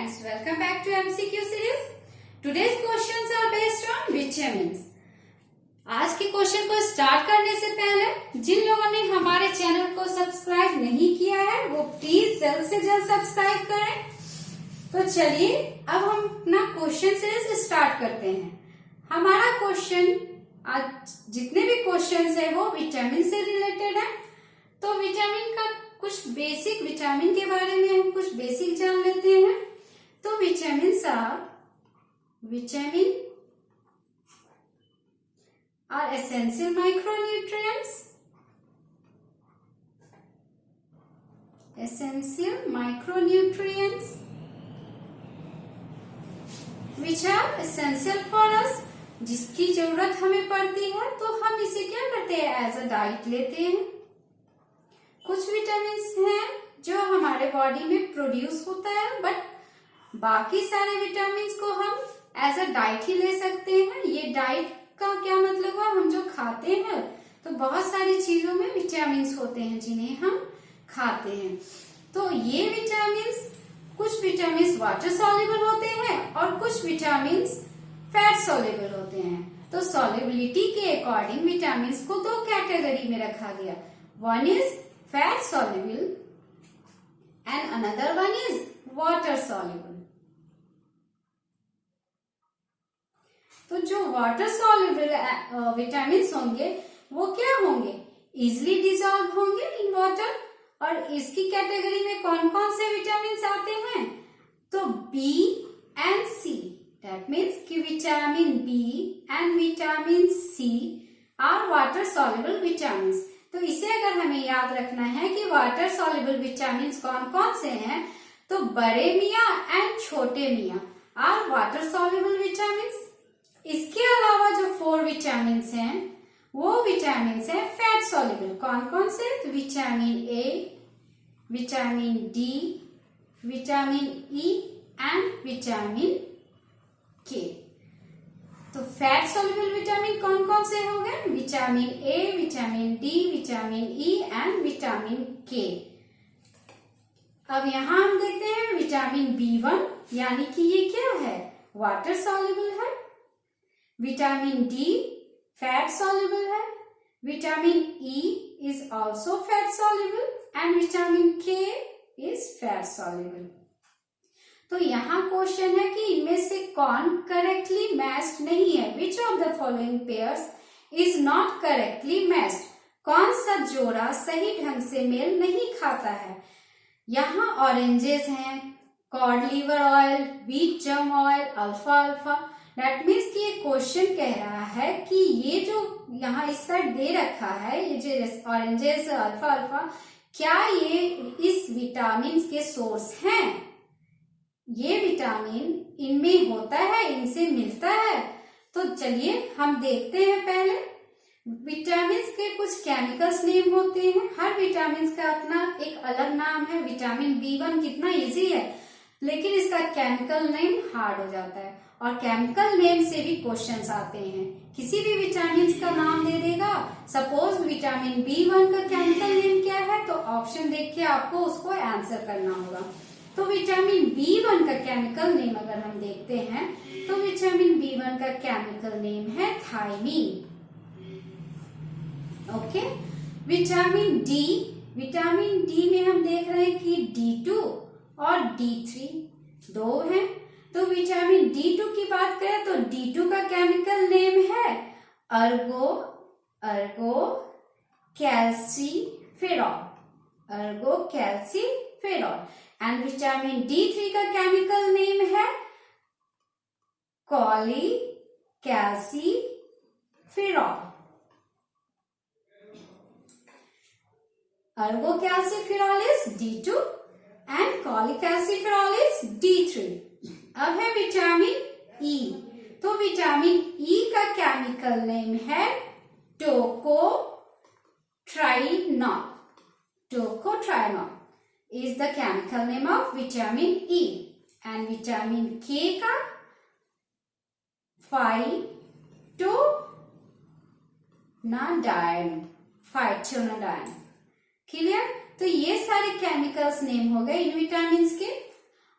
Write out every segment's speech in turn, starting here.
friends, welcome back to MCQ series. Today's questions are based on vitamins. आज के question को start करने से पहले जिन लोगों ने हमारे चैनल को सब्सक्राइब नहीं किया है वो प्लीज जल्द से जल्द सब्सक्राइब करें। तो चलिए अब हम अपना क्वेश्चन सीरीज स्टार्ट करते हैं। हमारा क्वेश्चन आज जितने भी क्वेश्चंस है वो विटामिन से रिलेटेड है। तो विटामिन का कुछ बेसिक विटामिन के बारे में हम कुछ बेसिक जान लेते हैं। तो vitamin are essential micronutrients, which are essential for us, जिसकी जरूरत हमें पड़ती है तो हम इसे क्या करते हैं एज अ डाइट लेते हैं। कुछ विटामिन हैं जो हमारे बॉडी में प्रोड्यूस होता है बट बाकी सारे विटामिन को हम एज अ डाइट ही ले सकते हैं। ये डाइट का क्या मतलब हुआ, हम जो खाते हैं तो बहुत सारी चीजों में विटामिन होते हैं जिन्हें हम खाते हैं। तो ये विटामिन, कुछ विटामिन वाटर सॉल्युबल होते हैं और कुछ विटामिन फैट सॉल्युबल होते हैं। तो सॉल्युबिलिटी के अकॉर्डिंग विटामिन को दो कैटेगरी में रखा गया। One is fat soluble and another one is water soluble. तो जो वाटर सॉल्युबल विटामिन होंगे वो क्या होंगे, इजिली डिजॉल्व होंगे इन वाटर। और इसकी कैटेगरी में कौन कौन से विटामिन आते हैं, तो B and C. That means कि vitamin B and vitamin C are water soluble vitamin. तो इसे अगर हमें याद रखना है कि वाटर सॉल्युबल विटामिन कौन कौन से हैं, तो बड़े मियाँ एंड छोटे मियाँ आर वाटर सॉल्युबल विटामिन। इसके अलावा जो 4 विटामिन हैं वो विटामिन हैं फैट सॉल्युबल। कौन कौन से, तो vitamin A, vitamin D, vitamin E and vitamin K. तो फैट सॉल्युबल विटामिन कौन कौन से हो गए, vitamin A, vitamin D, vitamin E and vitamin के। अब यहां हम देखते हैं विटामिन B1, यानी कि ये क्या है, वाटर सॉल्युबल है। विटामिन डी फैट सॉल्युबल है। Vitamin E is also fat soluble and vitamin के इज फैट सॉल्युबल। तो यहाँ क्वेश्चन है कि इनमें से कौन करेक्टली मैच्ड नहीं है। विच of the following pairs is not correctly matched, कौन सा जोड़ा सही ढंग से मेल नहीं खाता है। यहाँ ऑरेंजेस हैं, cod liver oil, wheat germ oil, alpha alpha. That means कि ये क्वेश्चन कह रहा है कि ये जो यहाँ इस साइड दे रखा है, ये जो ऑरेंजेस अल्फा अल्फा, क्या ये इस विटामिन के सोर्स हैं। ये विटामिन इनमें होता है, इनसे मिलता है। तो चलिए हम देखते हैं पहले। विटामिन के कुछ केमिकल्स नेम होते हैं। हर विटामिन का अपना एक अलग नाम है। विटामिन B1 कितना इजी है, लेकिन इसका केमिकल नेम हार्ड हो जाता है और केमिकल नेम से भी क्वेश्चंस आते हैं। किसी भी विटामिन का नाम दे देगा। सपोज विटामिन B1 का केमिकल नेम क्या है, तो ऑप्शन देख के आपको उसको आंसर करना होगा। तो विटामिन B1 का केमिकल नेम अगर हम देखते हैं तो विटामिन B1 का केमिकल नेम है थायमीन। ओके। विटामिन डी में हम देख रहे हैं कि D2 और D3 दो हैं। तो विटामिन D2 की बात करें तो D2 का केमिकल नेम है ergocalciferol. And vitamin D3 का केमिकल नेम है cholecalciferol. Ergocalciferol is D2 and cholecalciferol is D3। अब है विटामिन E। तो विटामिन E का केमिकल नेम है tocotrienol is the chemical name of vitamin E। and vitamin K का phytonadione। Clear. तो ये सारे केमिकल्स नेम हो गए इन विटामिन के।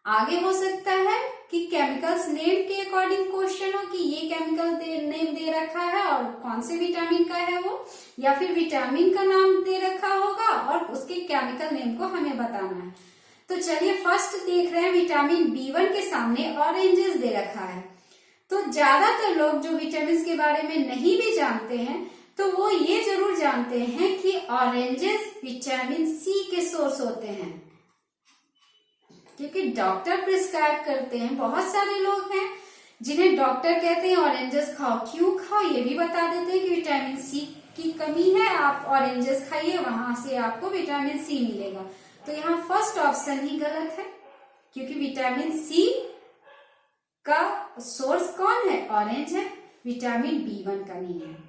आगे हो सकता है कि केमिकल्स नेम के अकॉर्डिंग क्वेश्चन हो कि ये केमिकल नेम दे रखा है और कौन से विटामिन का है वो, या फिर विटामिन का नाम दे रखा होगा और उसके केमिकल नेम को हमें बताना है। तो चलिए फर्स्ट देख रहे हैं, विटामिन B1 के सामने ऑरेंजेस दे रखा है। तो ज्यादातर लोग जो विटामिन के बारे में नहीं भी जानते हैं तो वो ये जरूर जानते हैं कि ऑरेंजेस विटामिन C के सोर्स होते हैं, क्योंकि डॉक्टर प्रिस्क्राइब करते हैं। बहुत सारे लोग हैं जिन्हें डॉक्टर कहते हैं ऑरेंजेस खाओ, क्यों खाओ ये भी बता देते हैं कि विटामिन C की कमी है, आप ऑरेंजेस खाइए, वहां से आपको विटामिन C मिलेगा। तो यहाँ फर्स्ट ऑप्शन ही गलत है, क्योंकि विटामिन C का सोर्स कौन है? ऑरेंज है, विटामिन B1 का नहीं है।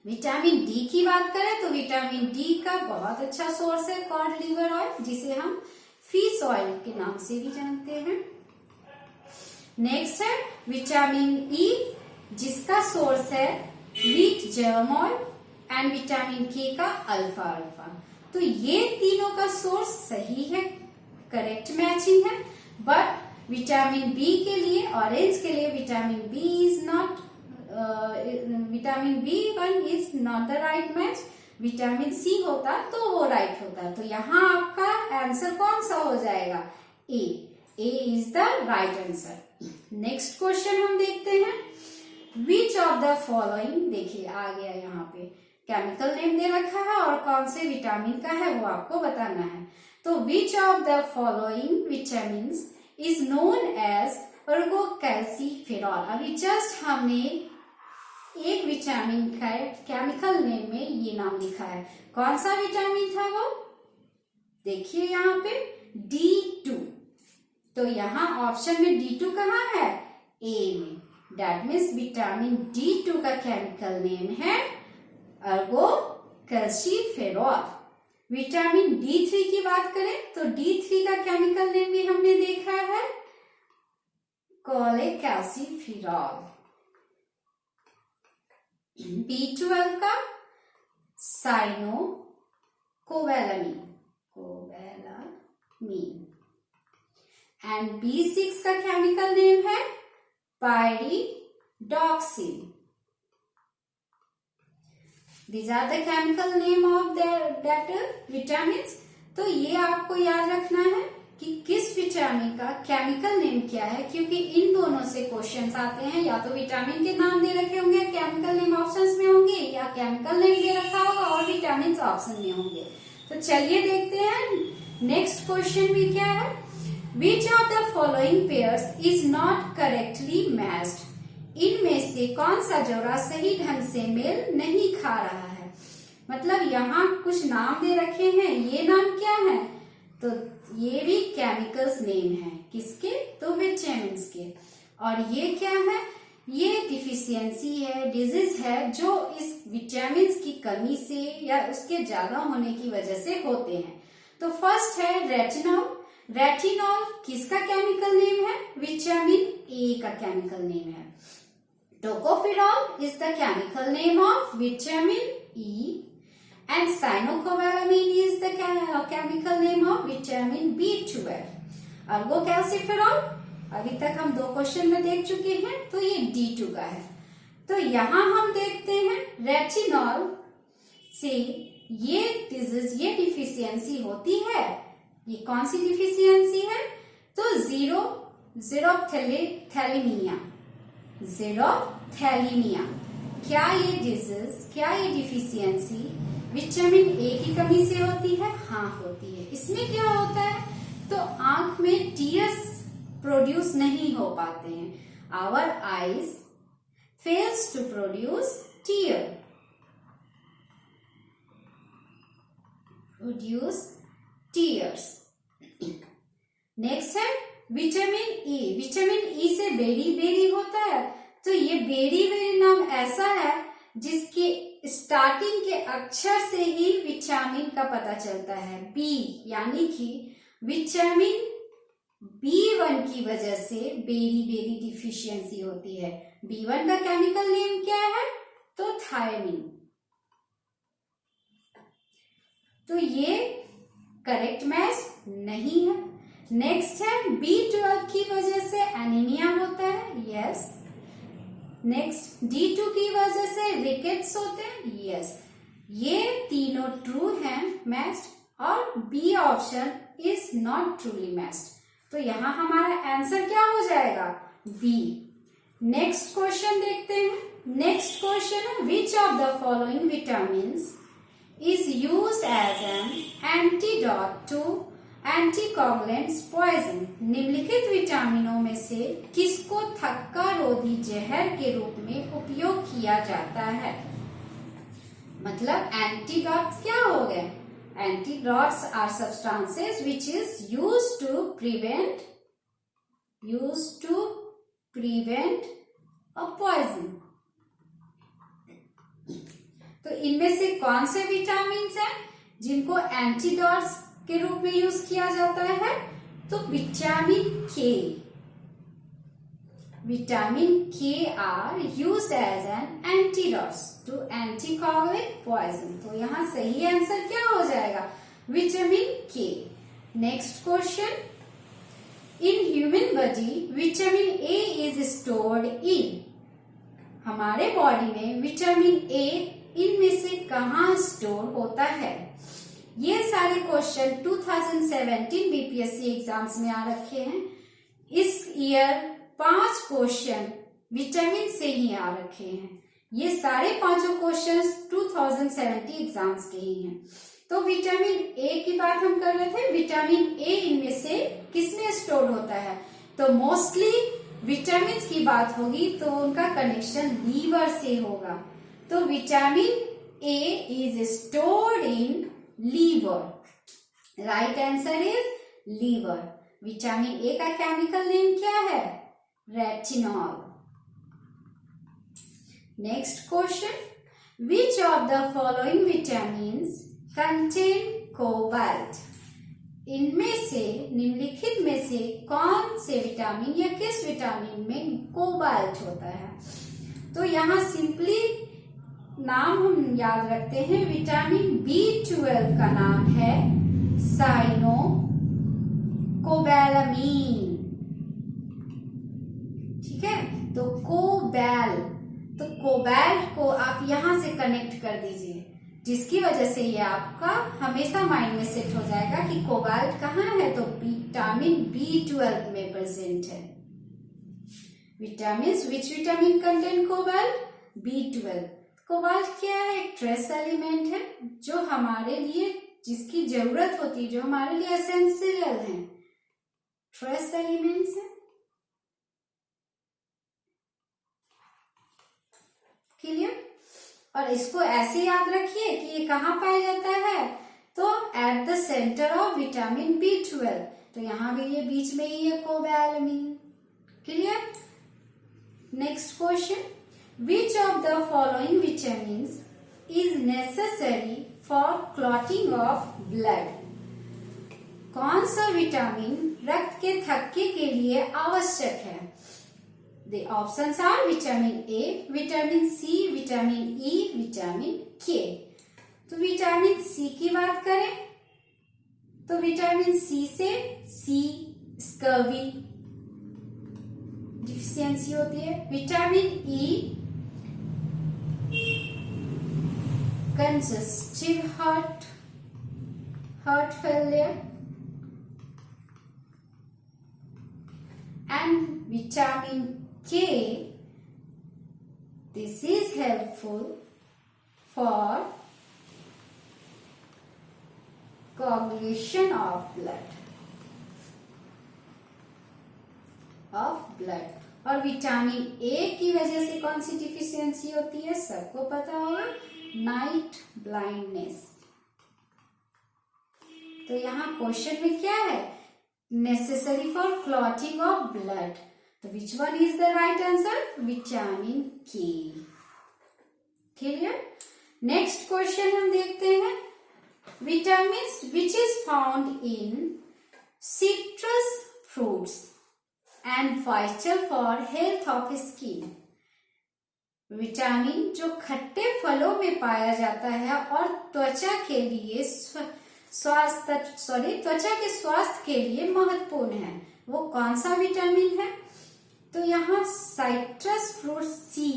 विटामिन D की बात करें तो विटामिन D का बहुत अच्छा सोर्स है कॉड लिवर ऑयल, जिसे हम फिश ऑयल के नाम से भी जानते हैं। नेक्स्ट है विटामिन E, जिसका सोर्स है wheat germ oil and vitamin K का अल्फा अल्फा। तो ये तीनों का सोर्स सही है, करेक्ट मैचिंग है। बट विटामिन B के लिए, ऑरेंज के लिए vitamin B1 is not the right match. Vitamin C होता तो वो राइट होता। तो यहाँ आपका आंसर कौन सा हो जाएगा? A is the right answer. Next question हम देखते हैं, विच ऑफ द फॉलोइंग, देखिए आ गया यहाँ पे केमिकल नेम दे रखा है और कौन से विटामिन का है वो आपको बताना है। तो which of the following vitamin is known as ergocalciferol. अभी जस्ट हमने एक विटामिन का केमिकल नेम में ये नाम लिखा है, कौन सा विटामिन था वो? देखिए यहाँ पे D2। तो यहाँ ऑप्शन में D2 कहाँ है? ए में। दैट मीन्स विटामिन D2 का केमिकल नेम है अर्गोकैल्सिफेरॉल। विटामिन D3 की बात करें तो D3 का केमिकल नेम भी हमने देखा है कोलेकैल्सिफेरॉल। B12 का साइनोकोबैलामिन एंड B6 का केमिकल नेम है pyridoxine. These are the chemical name of that vitamins। तो ये आपको याद रखना है कि किस विटामिन का केमिकल नेम क्या है, क्योंकि इन दोनों से क्वेश्चंस आते हैं। या तो विटामिन के नाम दे रखे होंगे, केमिकल नेम ऑप्शंस में होंगे, या केमिकल नेम दे रखा होगा और विटामिन ऑप्शन में होंगे। तो चलिए देखते हैं नेक्स्ट क्वेश्चन भी क्या है। विच of the following pairs is not correctly matched. इनमें से कौन सा जोड़ा सही ढंग से मेल नहीं खा रहा है? मतलब यहाँ कुछ नाम दे रखे हैं, ये नाम क्या है? तो ये भी केमिकल्स नेम है, किसके? तो विटामिन्स के। और ये क्या है? ये डिफिशियंसी है, डिजीज है, जो इस विटामिन्स की कमी से या उसके ज्यादा होने की वजह से होते हैं। तो फर्स्ट है रेटिनॉल। रेटिनॉल किसका केमिकल नेम है? विटामिन ए का केमिकल नेम है। Tocopherol is the chemical name of vitamin E and cyanocobalamin is the chemical name of vitamin B12। अर्गोकैल्सिफेरॉल अभी तक हम 2 क्वेश्चन में देख चुके हैं, तो ये D2 का है। तो यहाँ हम देखते हैं रेटिनॉल से ये डिजीज, ये डिफिशियंसी होती है। ये कौन सी डिफिशियंसी है? तो ज़ीरोथैलेमिया। क्या ये डिजीज, क्या ये डिफिशियंसी विटामिन ए की कमी से होती है? हाँ होती है। इसमें क्या होता है? तो आंख में टीयर्स प्रोड्यूस नहीं हो पाते हैं। Our eyes fails to produce tears. Next है विटामिन ई। विटामिन ई से बेरी होता है। तो ये बेरी नाम ऐसा है जिसके स्टार्टिंग के अक्षर से ही विटामिन का पता चलता है, बी, यानी कि विटामिन B1 की वजह से बेरी डिफिशियंसी होती है। B1 का केमिकल नेम क्या है? तो थायमिन। तो ये करेक्ट मैच नहीं है। नेक्स्ट है B12 नेक्स्ट D2 की वजह से रिकेट्स होते हैं, यस, ये तीनों ट्रू हैं मैच्ड, और B option is not truly matched. तो यहाँ हमारा आंसर क्या हो जाएगा, बी। नेक्स्ट क्वेश्चन देखते हैं। नेक्स्ट क्वेश्चन है विच of the following vitamins is used as an antidote to anticoagulants poison। निम्नलिखित विटामिनों में से किसको थक्का रोधी जहर के रूप में उपयोग किया जाता है। मतलब एंटीडॉट्स क्या हो गए, antidotes are substances which is used to prevent a poison. तो इनमें से कौन से विटामिन हैं जिनको एंटीडॉट्स के रूप में यूज किया जाता है, तो vitamin K are used as an antidotes to anticoagulant poison. तो यहाँ सही आंसर क्या हो जाएगा, vitamin K. Next question, in human body vitamin A is stored in. हमारे बॉडी में विटामिन ए इनमें से कहाँ स्टोर होता है। ये सारे क्वेश्चन 2017 बीपीएससी एग्जाम्स में आ रखे हैं। इस ईयर 5 क्वेश्चन विटामिन से ही आ रखे हैं। ये सारे 5 क्वेश्चन 2017 एग्जाम्स के ही हैं। तो विटामिन ए की बात हम कर रहे थे, विटामिन ए इनमें से किसमें स्टोर होता है, तो मोस्टली विटामिन की बात होगी तो उनका कनेक्शन लीवर से होगा। तो vitamin A is stored in liver. Right answer is liver. Vitamin A का केमिकल नेम क्या है, retinol. Next question, which of the following vitamins contain cobalt. इनमें से निम्नलिखित में से कौन से विटामिन या किस विटामिन में कोबाल्ट होता है। तो यहाँ सिंपली नाम हम याद रखते हैं, विटामिन B12 का नाम है साइनोकोबालामीन। ठीक है, तो कोबाल्ट को आप यहां से कनेक्ट कर दीजिए, जिसकी वजह से ये आपका हमेशा माइंड में सेट हो जाएगा कि कोबाल्ट कहाँ है, तो विटामिन B12 में प्रेजेंट है। Vitamin, which vitamin contain cobalt, B12। Cobalt क्या है, एक ट्रेस एलिमेंट है जो हमारे लिए जिसकी जरूरत होती है, जो हमारे लिए एसेंशियल है, ट्रेस एलिमेंट्स है। क्लियर। और इसको ऐसे याद रखिए कि ये कहाँ पाया जाता है, तो at the centre of vitamin B12। तो यहाँ भी ये बीच में ही है cobalamin. Clear. Next question, which of the following vitamins is necessary for clotting of blood। कौन सा विटामिन रक्त के थक्के के लिए आवश्यक है। The options are vitamin A, vitamin C, vitamin E, vitamin K. तो विटामिन सी की बात करें तो विटामिन सी से स्कर्वी डिफिशियंसी होती है। Vitamin E congestive heart failure, and vitamin K, this is helpful for coagulation of blood। और विटामिन ए की वजह से कौन सी डिफिशियंसी होती है, सबको पता होगा, नाइट ब्लाइंडनेस। तो यहाँ क्वेश्चन में क्या है, necessary for clotting of blood. तो which one is the right answer, vitamin K. Clear. Next question हम देखते हैं, vitamin which is found in citrus fruits and vital for health of skin. Vitamin जो खट्टे फलों में पाया जाता है और त्वचा के लिए त्वचा के स्वास्थ्य के लिए महत्वपूर्ण है, वो कौन सा विटामिन है, तो यहाँ साइट्रस फ्रूट सी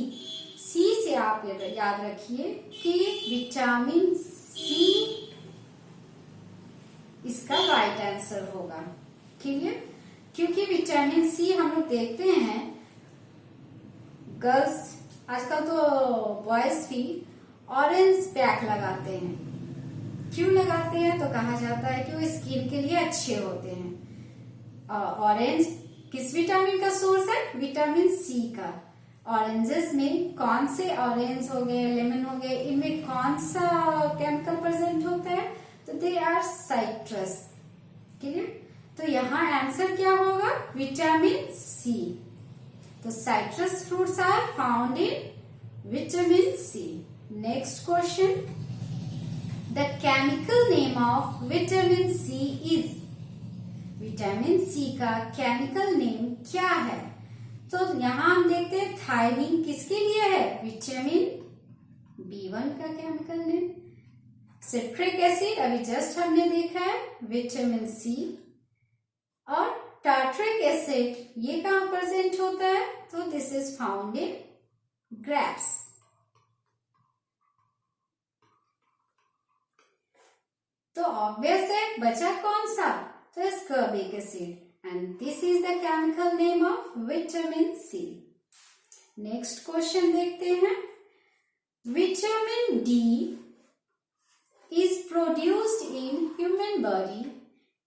से आप याद रखिए कि विटामिन सी इसका राइट आंसर होगा। क्लियर? क्योंकि विटामिन सी हम लोग देखते हैं गर्ल्स आजकल तो बॉयज भी ऑरेंज पैक लगाते हैं। क्यों लगाते हैं? तो कहा जाता है कि वो स्किन के लिए अच्छे होते हैं। ऑरेंज किस विटामिन का सोर्स है? विटामिन सी का। ऑरेंजेस में कौन से ऑरेंज हो गए, लेमन हो गए, इनमें कौन सा केमिकल प्रेजेंट होता है? तो दे आर साइट्रस। क्लियर? तो यहाँ आंसर क्या होगा? Vitamin C. तो citrus fruits are found in vitamin C. Next question, the chemical name of vitamin C is. Vitamin C का केमिकल नेम क्या है? तो यहाँ हम देखते हैं थायमिन किसके लिए है? विटामिन B1 का केमिकल नेम। सिट्रिक एसिड अभी जस्ट हमने देखा है, विटामिन सी। और टार्ट्रिक एसिड ये कहाँ प्रेजेंट होता है? तो this is found in grapes. तो ऑब्वियस है, बचा कौन सा? तो ascorbic acid, and this is the chemical name of vitamin C. Next question देखते हैं, vitamin D is produced in human body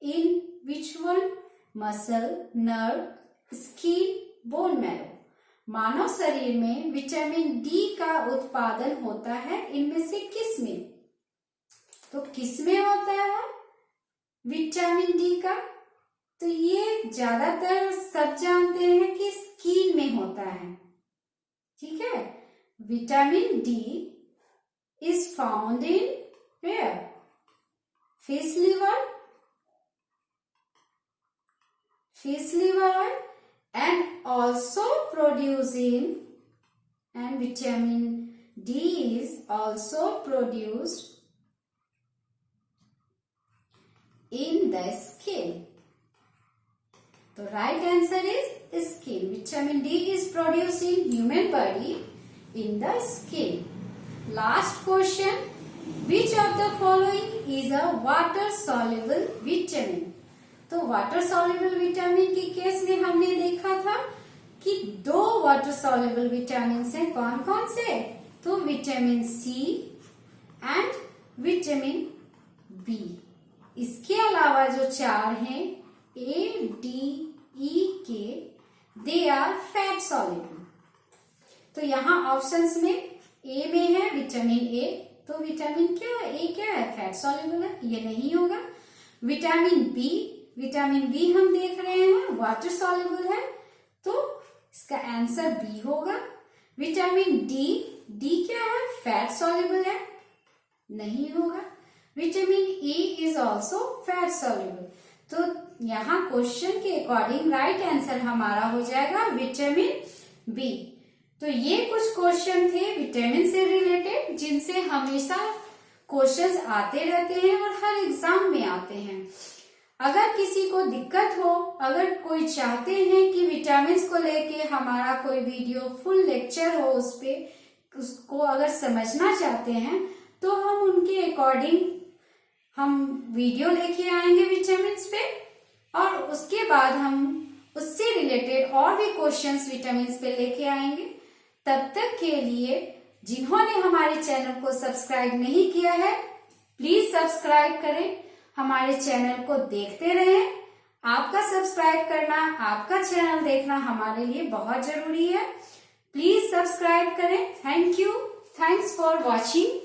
in which one? muscle, nerve, skin, bone marrow. मानव शरीर में विटामिन डी का उत्पादन होता है इनमें से किस में? तो किस में होता है विटामिन डी का? तो ये ज्यादातर सब जानते हैं कि स्किन में होता है। ठीक है? Vitamin D is found in where? Fish liver oil and also producing, and vitamin D is also produced in the skin. तो right answer is skin. Vitamin D is produce in human body in the skin. Last question, which of the following is a water soluble vitamin? तो water soluble vitamin के case में हमने देखा था कि 2 water soluble vitamin हैं। कौन कौन से? तो vitamin C and vitamin B. इसके अलावा जो 4 हैं ए, डी, ई, के, दे आर फैट सॉल्युबल। तो यहाँ ऑप्शंस में ए में है विटामिन ए, तो विटामिन क्या है? ए क्या है? फैट सॉल्युबल है, ये नहीं होगा। विटामिन बी हम देख रहे हैं वाटर सॉल्युबल है, तो इसका आंसर बी होगा। विटामिन डी क्या है? फैट सॉल्युबल है, नहीं होगा। Vitamin E is also fat soluble. तो यहाँ क्वेश्चन के अकॉर्डिंग राइट आंसर हमारा हो जाएगा विटामिन बी। तो ये कुछ क्वेश्चन थे विटामिन से रिलेटेड, जिनसे हमेशा क्वेश्चंस आते रहते हैं और हर एग्जाम में आते हैं। अगर किसी को दिक्कत हो, अगर कोई चाहते हैं कि विटामिन को लेके हमारा कोई वीडियो फुल लेक्चर हो, उस पे उसको अगर समझना चाहते हैं, तो हम उनके अकॉर्डिंग हम वीडियो लेके आएंगे विटामिन पे, और उसके बाद हम उससे रिलेटेड और भी क्वेश्चंस विटामिन पे लेके आएंगे। तब तक के लिए जिन्होंने हमारे चैनल को सब्सक्राइब नहीं किया है, प्लीज सब्सक्राइब करें, हमारे चैनल को देखते रहें। आपका सब्सक्राइब करना, आपका चैनल देखना हमारे लिए बहुत जरूरी है। प्लीज सब्सक्राइब करें। Thank you, thanks for watching.